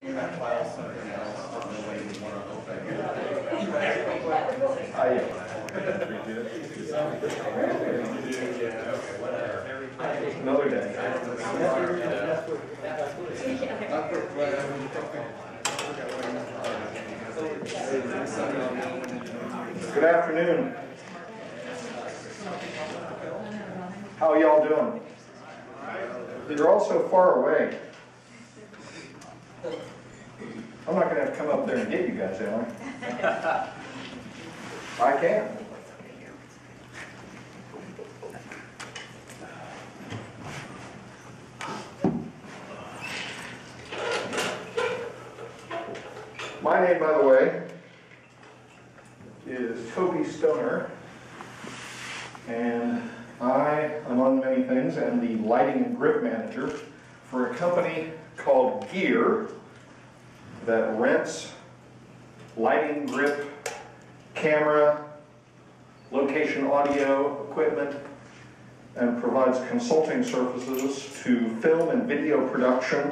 Another day. Good afternoon. How are y'all doing? You're all so far away. I'm not going to have to come up there and get you guys, am I? I can. My name, by the way, is Toby Stoner, and I, among many things, am the lighting and grip manager for a company called Gear that rents lighting, grip, camera, location audio equipment, and provides consulting services to film and video production,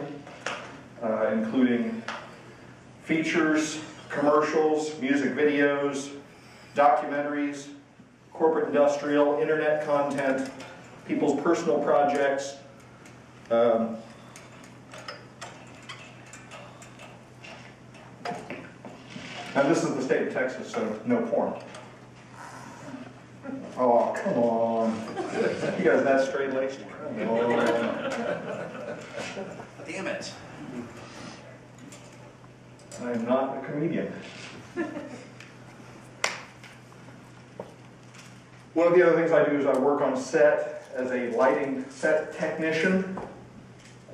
including features, commercials, music videos, documentaries, corporate industrial, internet content, people's personal projects. And this is the state of Texas, so no porn. Oh, come on. You guys that straight-laced? Come on. Damn it. I am not a comedian. One of the other things I do is I work on set as a lighting set technician.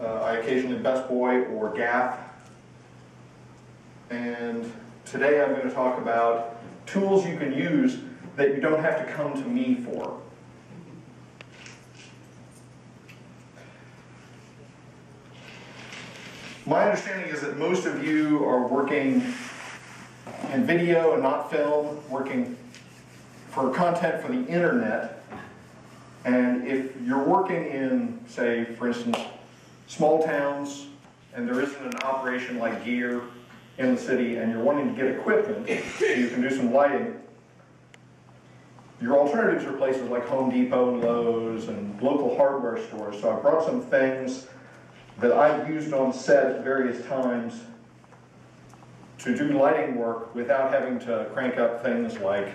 I occasionally best boy or gaff. And today I'm going to talk about tools you can use that you don't have to come to me for. My understanding is that most of you are working in video and not film, working for content for the internet. And if you're working in, say, for instance, small towns, and there isn't an operation like Gear in the city, and you're wanting to get equipment so you can do some lighting, your alternatives are places like Home Depot and Lowe's and local hardware stores. So I brought some things that I've used on set at various times to do lighting work without having to crank up things like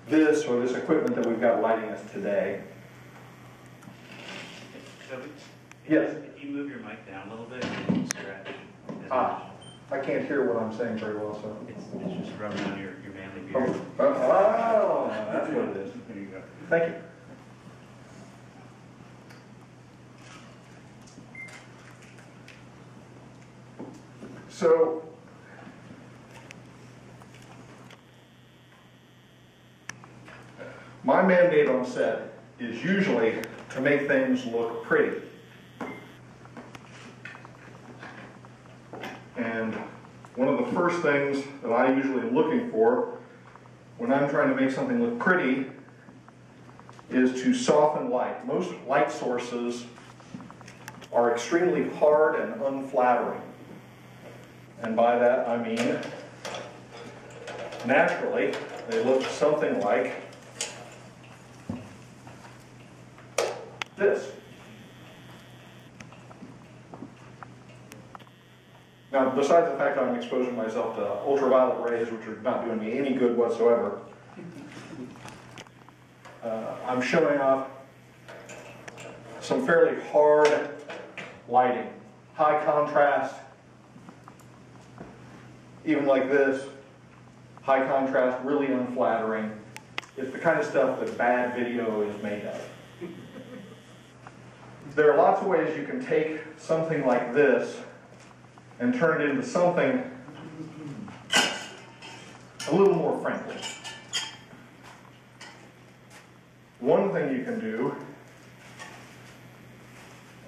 this or this equipment that we've got lighting us today. Toby? Yes? If you move your mic down a little bit, you can stretch. I can't hear what I'm saying very well, so. It's just rubbing on your manly beard. Oh, that's what it is. There you go. Thank you. So, my mandate on set is usually to make things look pretty. And one of the first things that I usually am looking for when I'm trying to make something look pretty is to soften light. Most light sources are extremely hard and unflattering. And by that I mean, naturally, they look something like this. Now, besides the fact that I'm exposing myself to ultraviolet rays, which are not doing me any good whatsoever, I'm showing off some fairly hard lighting. High contrast, even like this, high contrast, really unflattering. It's the kind of stuff that bad video is made of. There are lots of ways you can take something like this and turn it into something a little more friendly. One thing you can do,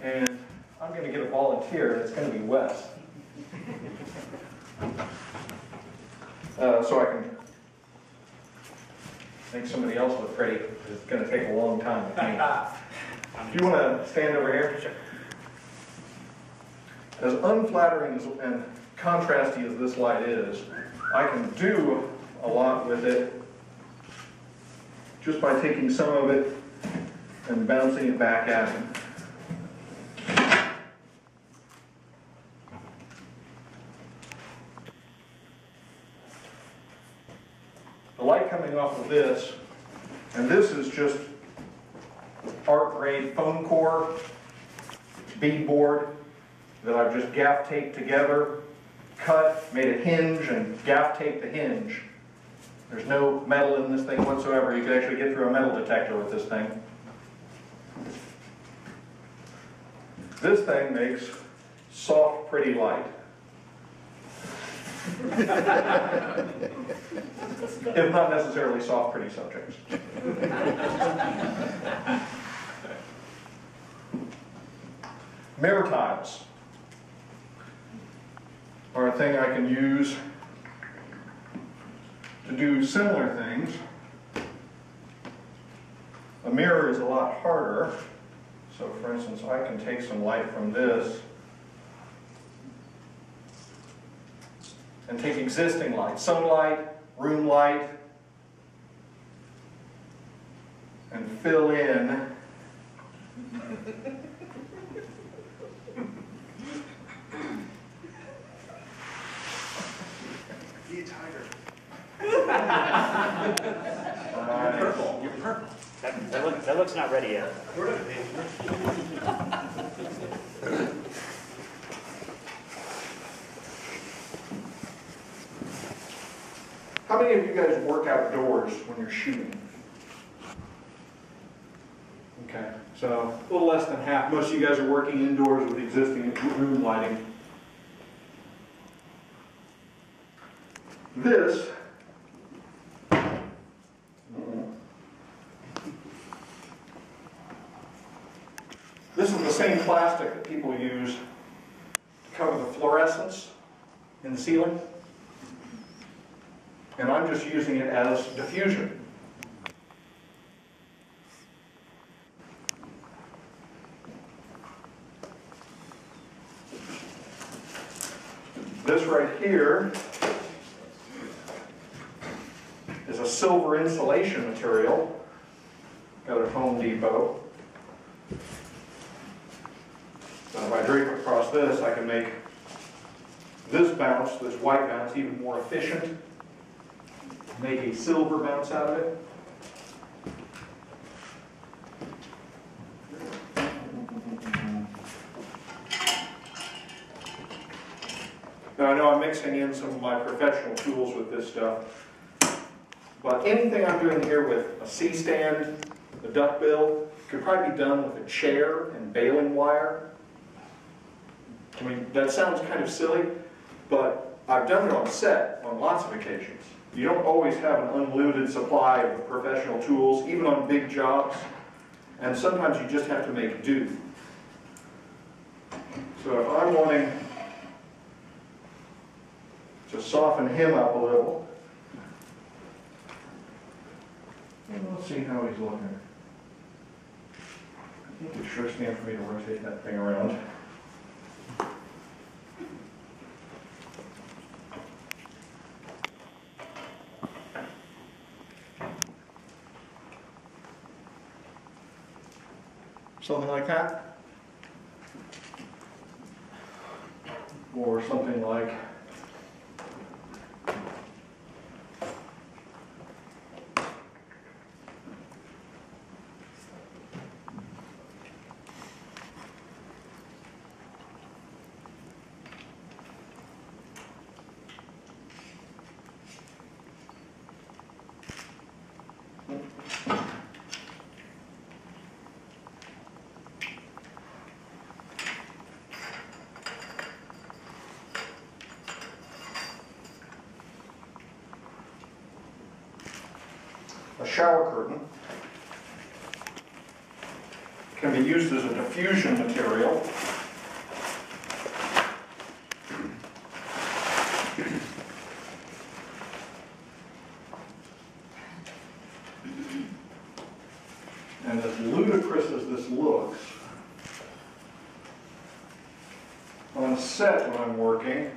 and I'm going to get a volunteer, and it's going to be Wes. So I can make somebody else look pretty, because it's going to take a long time with me. Do you want to stand over here? Sure. As unflattering as, and contrasty as this light is, I can do a lot with it just by taking some of it and bouncing it back at him. The light coming off of this, and this is just art grade foam core beadboard that I've just gaff taped together, cut, made a hinge, and gaff taped the hinge. There's no metal in this thing whatsoever. You could actually get through a metal detector with this thing. This thing makes soft, pretty light. If not necessarily soft, pretty subjects. Mirror tiles are a thing I can use to do similar things. A mirror is a lot harder. So for instance, I can take some light from this and take existing light, sunlight, room light, and fill in Be a tiger. Purple. You're purple. That looks not ready yet. How many of you guys work outdoors when you're shooting? Okay, so a little less than half. Most of you guys are working indoors with existing room lighting. This is the same plastic that people use to cover the fluorescence in the ceiling. And I'm just using it as diffusion. This right here is a silver insulation material. Got it at Home Depot. So if I drape across this, I can make this bounce, this white bounce, even more efficient. Make a silver bounce out of it. Now I know I'm mixing in some of my professional tools with this stuff, but anything I'm doing here with a C-stand, a duckbill, could probably be done with a chair and baling wire. I mean, that sounds kind of silly, but I've done it on set on lots of occasions. You don't always have an unlimited supply of professional tools, even on big jobs, and sometimes you just have to make do. So if I'm wanting to soften him up a little, let's see how he's looking. I think it sure stands for me to rotate that thing around. Something like that. Or something like a shower curtain. Can be used as a diffusion material. And as ludicrous as this looks, on set when I'm working,